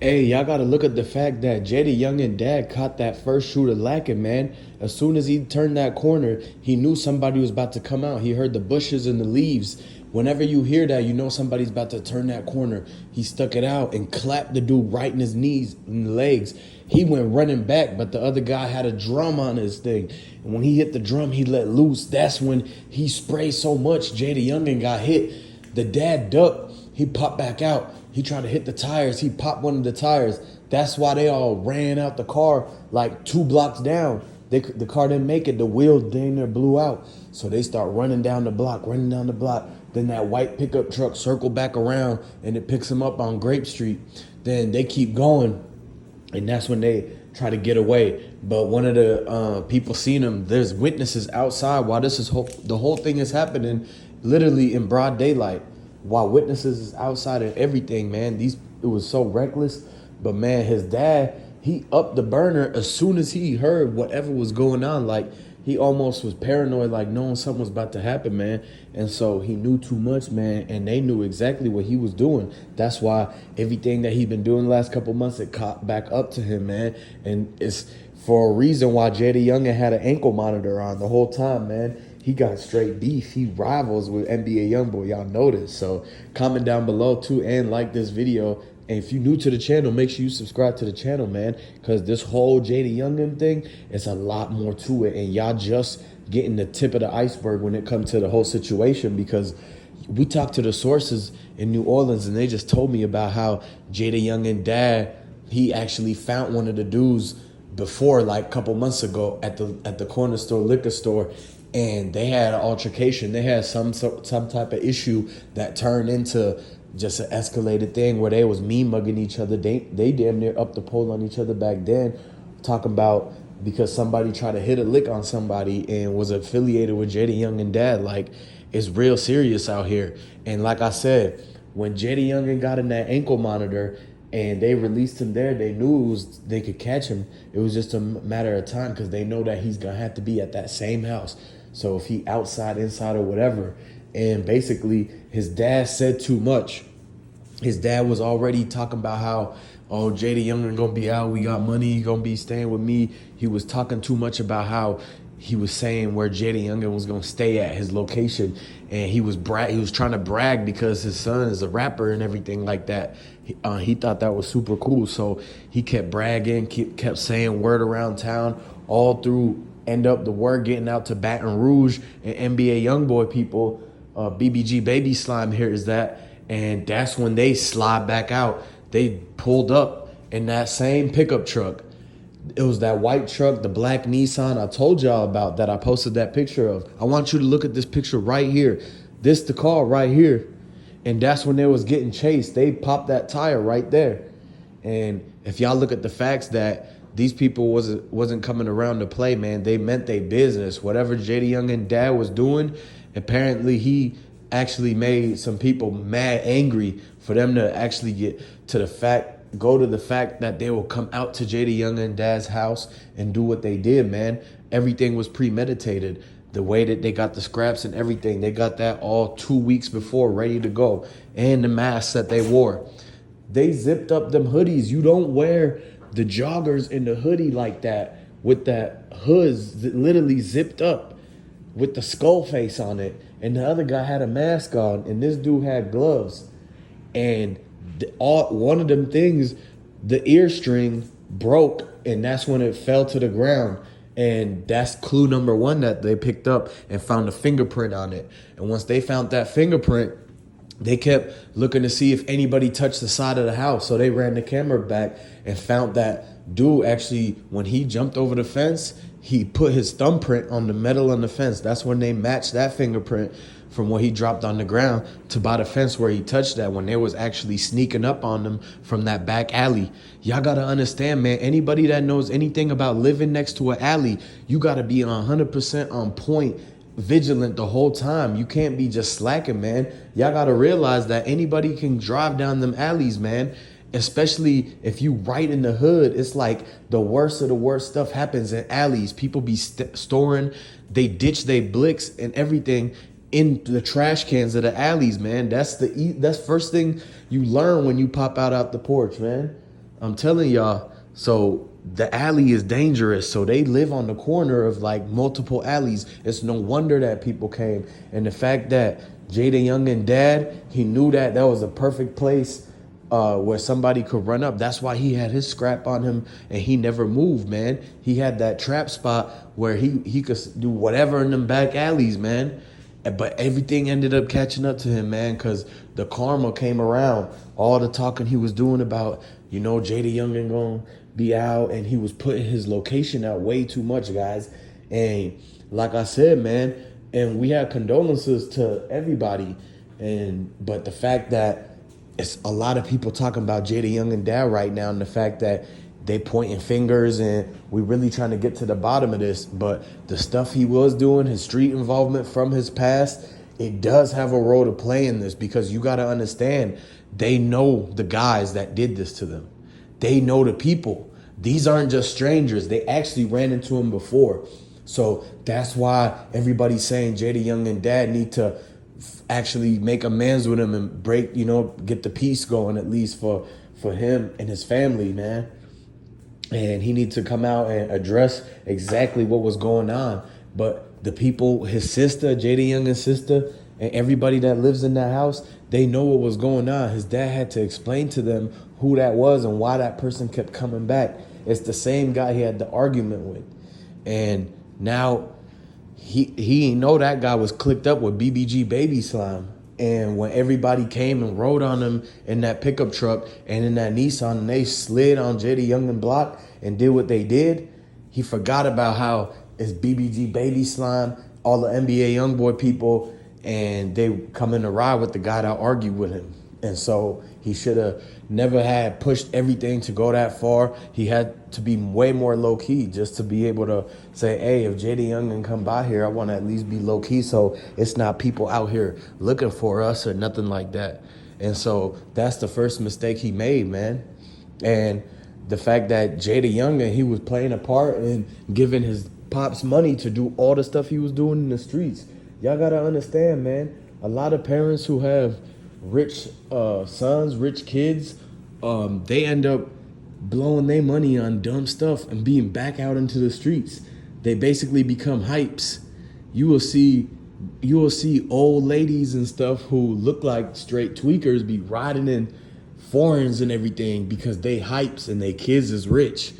Hey, y'all gotta look at the fact that JayDaYoungan dad caught that first shooter lacking, man. As soon as he turned that corner, he knew somebody was about to come out. He heard the bushes and the leaves. Whenever you hear that, you know somebody's about to turn that corner. He stuck it out and clapped the dude right in his knees and legs. He went running back, but the other guy had a drum on his thing. And when he hit the drum, he let loose. That's when he sprayed so much, JayDaYoungan got hit. The dad ducked. He popped back out. He tried to hit the tires. He popped one of the tires. That's why they all ran out the car like 2 blocks down. The car didn't make it. The wheel dang near blew out. So they start running down the block. Then that white pickup truck circled back around and it picks them up on Grape Street. Then they keep going. And that's when they try to get away. But one of the people seen them. There's witnesses outside while the whole thing is happening, literally in broad daylight. While witnesses is outside and everything, man. It was so reckless. But man, his dad, he upped the burner as soon as he heard whatever was going on. Like, he almost was paranoid, like knowing something was about to happen, man. And so he knew too much, man, and they knew exactly what he was doing. That's why everything that he'd been doing the last couple months, it caught back up to him, man. And it's for a reason why JayDaYoungan had an ankle monitor on the whole time, man. He got straight beef. He rivals with NBA Youngboy. Y'all know this. So comment down below too and like this video. And if you're new to the channel, make sure you subscribe to the channel, man. Because this whole JayDaYoungan thing, it's a lot more to it. And y'all just getting the tip of the iceberg when it comes to the whole situation. Because we talked to the sources in New Orleans and they just told me about how JayDaYoungan dad, he actually found one of the dudes before, like a couple months ago at the corner store, liquor store. And they had an altercation. They had some type of issue that turned into just an escalated thing where they was mugging each other. They damn near up the pole on each other back then, talking about because somebody tried to hit a lick on somebody and was affiliated with JayDaYoungan dad. Like, it's real serious out here. And like I said, when JayDaYoungan got in that ankle monitor and they released him there, they knew they could catch him. It was just a matter of time because they know that he's going to have to be at that same house. So if he outside, inside, or whatever. And basically, his dad said too much. His dad was already talking about how, oh, JayDaYoungan gonna be out. We got money. He gonna be staying with me. He was talking too much about how he was saying where JayDaYoungan was gonna stay at his location, and he was trying to brag because his son is a rapper and everything like that. He thought that was super cool, so he kept bragging, kept saying word around town all through. End up the word getting out to Baton Rouge and NBA Youngboy people. BBG Baby Slime here is that. And that's when they slide back out. They pulled up in that same pickup truck. It was that white truck, the black Nissan I told y'all about that I posted that picture of. I want you to look at this picture right here. This the car right here. And that's when they was getting chased. They popped that tire right there. And if y'all look at the facts that these people wasn't coming around to play, man. They meant their business. Whatever JayDaYoungan dad was doing, apparently he actually made some people mad angry for them to actually go to the fact that they will come out to JayDaYoungan dad's house and do what they did, man. Everything was premeditated. The way that they got the scraps and everything, they got that all 2 weeks before ready to go. And the masks that they wore. They zipped up them hoodies. You don't wear the joggers in the hoodie like that with that hoods that literally zipped up with the skull face on it. And the other guy had a mask on and this dude had gloves. And one of them things, the ear string broke and that's when it fell to the ground. And that's clue number 1 that they picked up and found a fingerprint on it. And once they found that fingerprint, they kept looking to see if anybody touched the side of the house. So they ran the camera back and found that dude actually, when he jumped over the fence, he put his thumbprint on the metal on the fence. That's when they matched that fingerprint from what he dropped on the ground to by the fence where he touched that when they was actually sneaking up on them from that back alley. Y'all got to understand, man, anybody that knows anything about living next to an alley, you got to be 100% on point, vigilant the whole time. You can't be just slacking, man. Y'all got to realize that anybody can drive down them alleys, man. Especially if you right in the hood, it's like the worst of the worst stuff happens in alleys. People be storing, they ditch they blicks and everything in the trash cans of the alleys, man. That's first thing you learn when you pop out the porch, man. I'm telling y'all. So the alley is dangerous. So they live on the corner of like multiple alleys. It's no wonder that people came. And the fact that JayDaYoungan dad, he knew that that was a perfect place where somebody could run up. That's why he had his scrap on him and he never moved, man. He had that trap spot where he could do whatever in them back alleys, man. But everything ended up catching up to him, man, because the karma came around. All the talking he was doing about, JayDaYoungan gonna be out, and he was putting his location out way too much, guys. And like I said, man, and we had condolences to everybody. But the fact that it's a lot of people talking about JayDaYoungan dad right now, and the fact that they pointing fingers and we really trying to get to the bottom of this. But the stuff he was doing, his street involvement from his past, it does have a role to play in this, because you got to understand, they know the guys that did this to them. They know the people. These aren't just strangers. They actually ran into him before. So that's why everybody's saying JayDaYoungan dad need to actually make amends with him and break, get the peace going, at least for him and his family, man. And he needs to come out and address exactly what was going on. But the people, his sister, JayDaYoungan's sister, and everybody that lives in that house, they know what was going on. His dad had to explain to them who that was and why that person kept coming back. It's the same guy he had the argument with. And now he know that guy was clicked up with BBG Baby Slime. And when everybody came and rode on him in that pickup truck and in that Nissan, and they slid on JayDaYoungan block and did what they did, he forgot about how it's BBG Baby Slime, all the NBA Youngboy people, and they come in to ride with the guy that argued with him. And so he should have never had pushed everything to go that far. He had to be way more low-key just to be able to say, hey, if JayDaYoungan come by here, I want to at least be low-key so it's not people out here looking for us or nothing like that. And so that's the first mistake he made, man. And the fact that JayDaYoungan, he was playing a part in giving his pops money to do all the stuff he was doing in the streets. Y'all got to understand, man, a lot of parents who have rich sons, rich kids, they end up blowing their money on dumb stuff and being back out into the streets. They basically become hypes. You will see old ladies and stuff who look like straight tweakers be riding in foreigns and everything because they hypes and their kids is rich.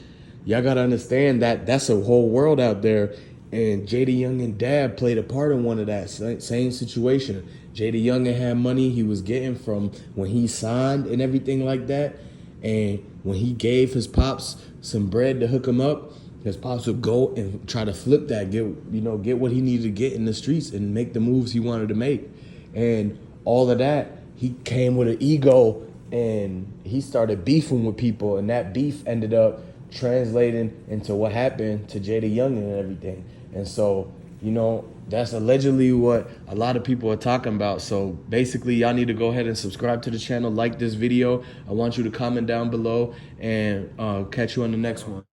Y'all gotta understand that that's a whole world out there. And JayDaYoungan dad played a part in one of that same situation. JayDaYoungan had money he was getting from when he signed and everything like that. And when he gave his pops some bread to hook him up, his pops would go and try to flip that, get what he needed to get in the streets and make the moves he wanted to make. And all of that, he came with an ego and he started beefing with people, and that beef ended up translating into what happened to JayDaYoungan and everything. And so, that's allegedly what a lot of people are talking about. So basically, y'all need to go ahead and subscribe to the channel, like this video. I want you to comment down below, and catch you on the next one.